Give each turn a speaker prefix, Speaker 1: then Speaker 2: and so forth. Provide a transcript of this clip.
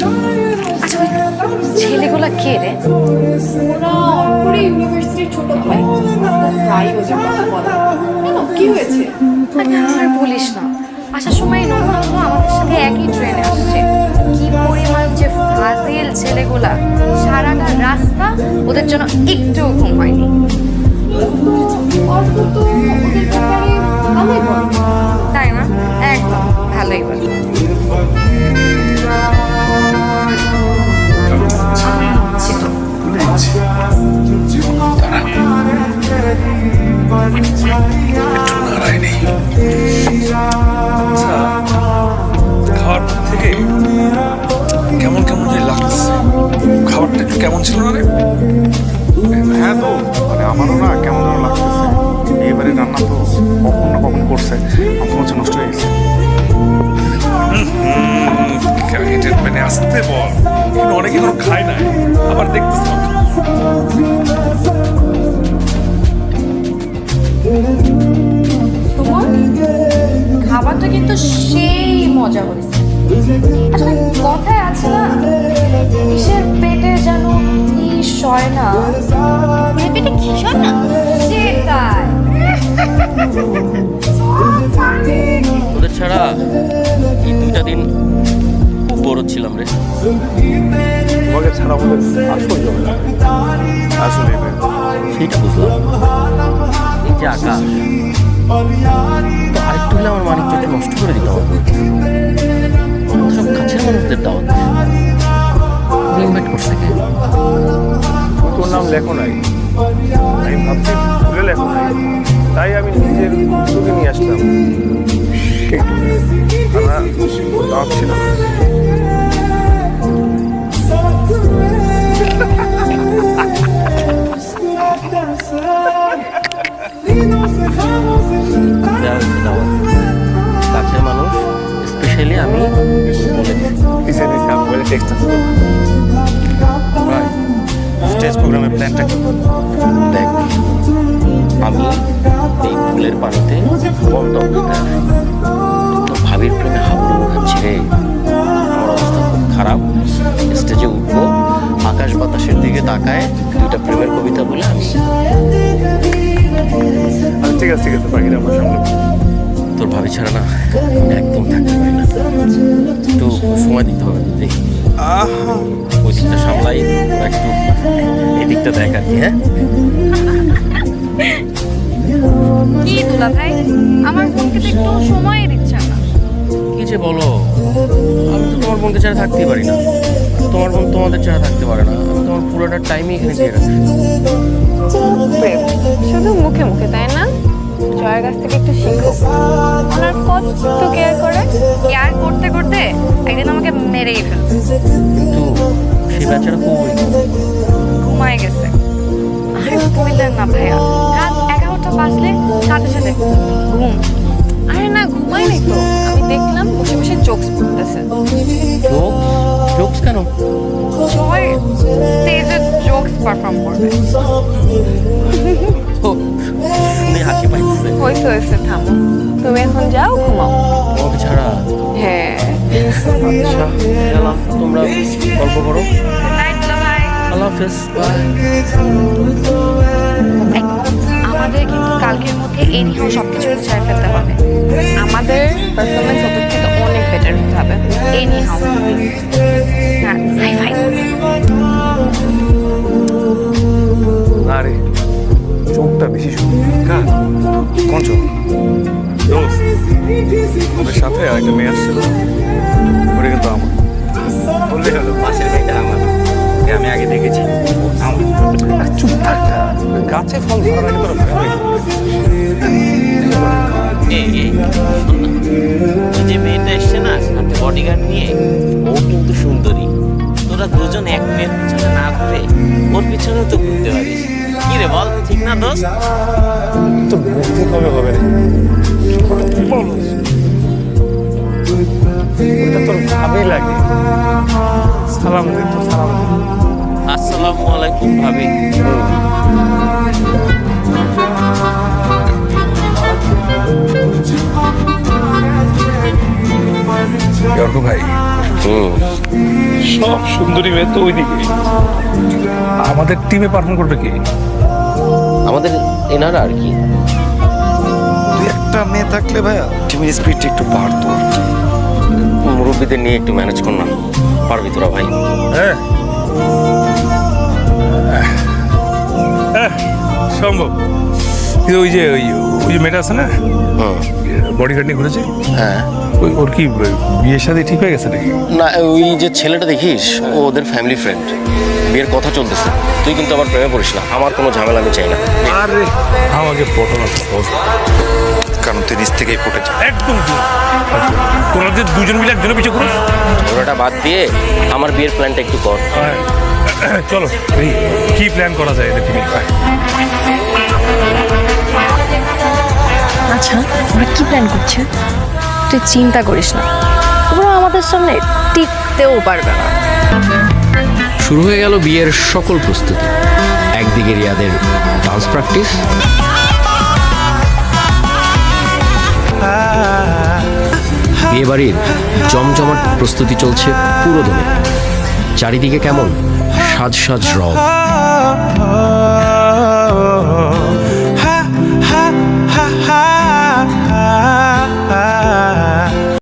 Speaker 1: আচ্ছা ওই ছেলেগুলা কে রে?
Speaker 2: ওরা অপরে ইউনিভার্সিটির ছোট ভাই। প্রায় ওদের কথা বলে। কেন কি হয়েছে?
Speaker 1: আর বলিস না, আসার সময় নমুনাগুলো আমাদের সাথে একই ট্রেনে আসছে। কি পরিমাণ যে ফাজিল ছেলেগুলা, সারাটা রাস্তা ওদের জন্য একটুও ঘুম হয়নি।
Speaker 2: অর্ক তো ওদের ব্যাপারে ভালোই বলে।
Speaker 1: তাই না? একদম ভালোই বলে।
Speaker 3: খাওয়ার পর থেকে কেমন কেমন যে লাগছে। খাবারটা একটু কেমন ছিল না রে?
Speaker 4: হ্যাঁ তো মানে আমারও না কেমন যেন লাগতেছে। এবারে রান্না তো কখন না কখন করছে, আমার মনে হচ্ছে নষ্ট হয়ে গেছে।
Speaker 3: মানে আসতে বল, কিন্তু অনেকে কোনো খায় না, আবার দেখতেছ না।
Speaker 1: তোমার খাবারটা কিন্তু সেই মজা হয়েছে। আসলে কথায় আছে না, কিসের পেটে যেন কি সয় না, পেটে কি সয় না সেটাই।
Speaker 5: ওদের ছাড়া এই 2টা দিন খুব বড় ছিলাম রে।
Speaker 4: তোমাকে ছাড়া আমাদের আসল জমে না আসলে।
Speaker 5: সেইটা বুঝলাম। এই যে আকাশ, তো আরেকটু হলে আমার মানিক চোখে নষ্ট করে দিত। সব কাছের মানুষদের দাওয়াত ইনভাইট করছে কে?
Speaker 4: তোর নাম লেখো নাই, আমি ভাবছি ভুলে লেখো নাই, তাই আমি নিজের উদ্যোগে নিয়ে আসলাম। আমরা দাওয়াত ছিল না।
Speaker 5: কাছের মানুষ, স্পেশালি আমি বলে
Speaker 4: স্টেজ প্রোগ্রামের প্ল্যানটা কি?
Speaker 5: দেখ, আমি এই ফুলের পানিতে বন্ধ দিতে আসি। তো ভাবির প্রেমে হাবুডুবু খাচ্ছি রে। আমার অবস্থা খুব খারাপ। স্টেজে উঠবো, আকাশ বাতাসের দিকে তাকায় 2টা প্রেমের কবিতা বলে আমি।
Speaker 4: ঠিক আছে পাখিরা আমার সঙ্গে।
Speaker 5: তোর ভাবি ছাড়া না একদম থাকতে পারি না। একটু সময় দিতে হবে বুঝলি। ওই দিকটা সামলাই, একটু এদিকটা দেখ আর কি। হ্যাঁ
Speaker 1: কি দুলা ভাই, আমার বোনকে তো একটু সময় দিচ্ছে না।
Speaker 5: কি যে বলো, আমি তো তোমার বোনকে ছাড়া থাকতেই পারি না, তোমার বোন তোমাদের ছাড়া থাকতে পারে না। আমি তোমার পুরোটা টাইমই এখানে দিয়ে রাখি।
Speaker 2: শুধু মুখে মুখে তাই না? জয়ের কাছ থেকে একটু শিখো। ওনার কত কেয়ার করে।
Speaker 1: কেয়ার করতে করতে একদিন আমাকে মেরেই ফেলবে।
Speaker 5: কিন্তু সেই বাচ্চারা কই?
Speaker 1: ঘুমায় গেছে। আরে বললেন না ভাইয়া, রাত 11টা বাজলে সাথে সাথে ঘুম।
Speaker 2: আরে না ঘুমাই নাই তো, আমি দেখলাম বসে বসে জোকস পড়তেছে।
Speaker 5: জোকস কেন?
Speaker 1: জয় স্টেজে জোকস পারফর্ম করবে।
Speaker 5: শুনে হাসি পাইছে।
Speaker 2: হয়েছে থামো, তুমি এখন যাও ঘুমাও।
Speaker 5: তোমাকে ছাড়া?
Speaker 2: হ্যাঁ
Speaker 5: আচ্ছা গেলাম, তোমরা গল্প করো।
Speaker 1: নাইট দুলা ভাই।
Speaker 5: আল্লাহ হাফেজ।
Speaker 1: আমাদের কিন্তু কালকের মধ্যে এই নিয়েও সবকিছু ছেড়ে ফেলতে হবে।
Speaker 2: আমাদের পারফরমেন্স ওদের থেকে অনেক বেটার হতে হবে।
Speaker 1: এই নিয়ে না হাই ফাই।
Speaker 4: না রে, চোখটা বেশি সুন্দর। কোন চোখ? দোস্ত, ওদের সাথে আরেকটা মেয়ে আসছিল, ওটা কিন্তু আমার।
Speaker 6: বললে হলো পাশের মেয়েটা আমার, আমি আগে দেখেছি।
Speaker 4: চুপ থাক না, গাছে ফল ধরার আগে তোরা ভয়
Speaker 6: যে মেয়েটা এসছে না সাথে বডিগার্ড নিয়ে, ও কিন্তু সুন্দরী। তোরা দুজন এক মেয়ের পিছনে না ঘুরে ওর পিছনেও তো ঘুরতে পারিস। কি রে বল, ঠিক না দোস্ত?
Speaker 4: তো বুদ্ধি কবে হবে রে? ওটা তোর ভাবি লাগে। সালাম দে তো, সালাম দে।
Speaker 6: আসসালামু আলাইকুম ভাবি।
Speaker 3: অর্ক ভাই, সব সুন্দরী মেয়ে তো ওইদিকে। আমাদের টিমে পারফর্ম করবে কি?
Speaker 5: আমাদের এনারা আর কি।
Speaker 7: দুই একটা মেয়ে থাকলে ভাইয়া টিমের স্পিডটা একটু বাড়তো আর কি।
Speaker 5: মুরব্বীদের নিয়ে একটু ম্যানেজ কর না, পারবি তোরা ভাই?
Speaker 3: হ্যাঁ হ্যাঁ সম্ভব। কিন্তু ওই যে মেয়েটা আছে না,
Speaker 5: হুম,
Speaker 3: বডিগার্ড নিয়ে ঘুরেছে,
Speaker 5: হ্যাঁ।
Speaker 3: ওর কি বিয়ের সাথে ঠিক হয়ে গেছে নাকি?
Speaker 5: না, ওই যে ছেলেটা দেখিস, ও ওদের ফ্যামিলি ফ্রেন্ড, বিয়ের কথা চলতেছে। তুই কিন্তু আবার প্রেমে পড়িস না, আমার কোনো ঝামেলা আমি চাই না।
Speaker 3: আরে আমাকে পটো না,
Speaker 7: কারণ তুই নিজ থেকেই পটে যা।
Speaker 3: একদম তোরা যে দুজন মিলে একজনের পিছিয়ে ঘুরো।
Speaker 5: ওটা বাদ দিয়ে আমার বিয়ের প্ল্যানটা একটু কর।
Speaker 3: চলো এই কি প্ল্যান করা যায় এটা টিমে?
Speaker 1: আচ্ছা ওরা কি প্ল্যান করছে? তুই চিন্তা করিস না, ওরা আমাদের সামনে টিকতেও পারবে না।
Speaker 8: শুরু হয়ে গেল বিয়ের সকল প্রস্তুতি। একদিকে রিয়াদের ডান্স প্র্যাকটিস, বিয়েবাড়ির জমজমাট প্রস্তুতি চলছে পুরো দমে। চারিদিকে কেমন সাজ রব।